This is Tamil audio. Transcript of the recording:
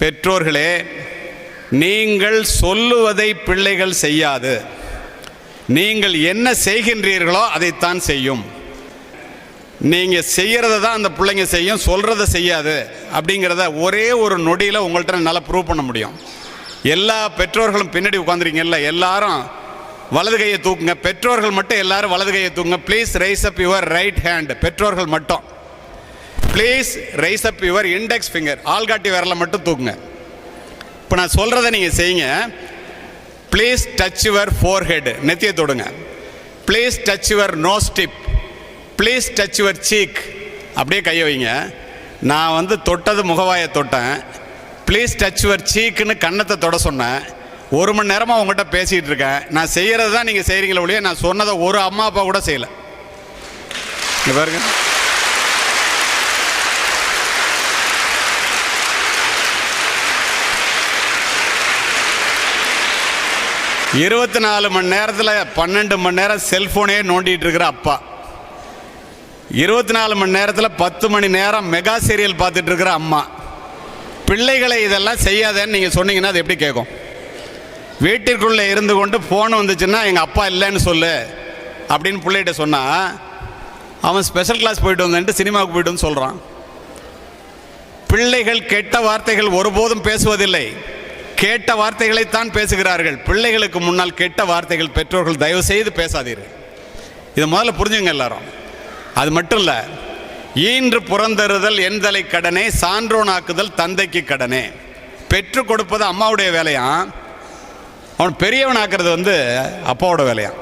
பெற்றோர்களே, நீங்கள் சொல்லுவதை பிள்ளைகள் செய்யாது. நீங்கள் என்ன செய்கின்றீர்களோ அதைத்தான் செய்யும். நீங்கள் செய்கிறத தான் அந்த பிள்ளைங்க செய்யும், சொல்கிறத செய்யாது அப்படிங்கிறத ஒரே ஒரு நொடியில் உங்கள்கிட்ட நல்லா ப்ரூவ் பண்ண முடியும். எல்லா பெற்றோர்களும் பின்னாடி உட்காந்துருக்கீங்கல்ல, எல்லாரும் வலது கையை தூக்குங்க. பெற்றோர்கள் மட்டும் எல்லாரும் வலது கையை தூக்குங்க. Please rise up your right hand. பெற்றோர்கள் மட்டும் please rise up your index finger. ஆள்காட்டி விரலை மட்டும் தூக்குங்க. இப்போ நான் சொல்கிறத நீங்கள் செய்யுங்க. Please touch your forehead. நெத்தியை தொடுங்க. Please touch your nose tip. Please touch your cheek. அப்படியே கையை வைங்க. நான் தொட்டது முகவாயை தொட்டேன். ப்ளீஸ் டச் யுவர் சீக்குன்னு கன்னத்தை தொட சொன்னேன். 1 மணி நேரமாக உங்கள்கிட்ட பேசிகிட்டு இருக்கேன். நான் செய்கிறது தான் நீங்கள் செய்கிறீங்களே ஒழிய நான் சொன்னதை ஒரு அம்மா அப்பா கூட செய்யலை. இங்கே பாருங்க. இருபத்தி 4 மணி நேரத்தில் 12 மணி நேரம் செல்ஃபோனே நோண்டிகிட்டு இருக்கிற அப்பா, 24 மணி நேரத்தில் 10 மணி நேரம் மெகா சீரியல் பார்த்துட்டு இருக்கிற அம்மா, பிள்ளைகளை இதெல்லாம் செய்யாதேன்னு நீங்கள் சொன்னீங்கன்னா அது எப்படி கேட்கும்? வீட்டிற்குள்ளே இருந்து கொண்டு ஃபோன் வந்துச்சுன்னா எங்கள் அப்பா இல்லைன்னு சொல்லு அப்படின்னு பிள்ளைகிட்ட சொன்னால் அவன் ஸ்பெஷல் கிளாஸ் போயிட்டு வந்தேன்ட்டு சினிமாவுக்கு போய்ட்டு வந்து சொல்கிறான். பிள்ளைகள் கெட்ட வார்த்தைகள் ஒருபோதும் பேசுவதில்லை, கேட்ட வார்த்தைகளைத்தான் பேசுகிறார்கள். பிள்ளைகளுக்கு முன்னால் கெட்ட வார்த்தைகள் பெற்றோர்கள் தயவு செய்து பேசாதீர்கள். இதை முதல்ல புரிஞ்சுங்க எல்லாரும். அது மட்டும் இல்லை, ஈன்று புறந்தறுதல் என்தலை கடனே, சான்றோனாக்குதல் தந்தைக்கு கடனே. பெற்று கொடுப்பது அம்மாவுடைய வேலையாம், அவன் பெரியவனாக்குறது அப்பாவோட வேலையாம்.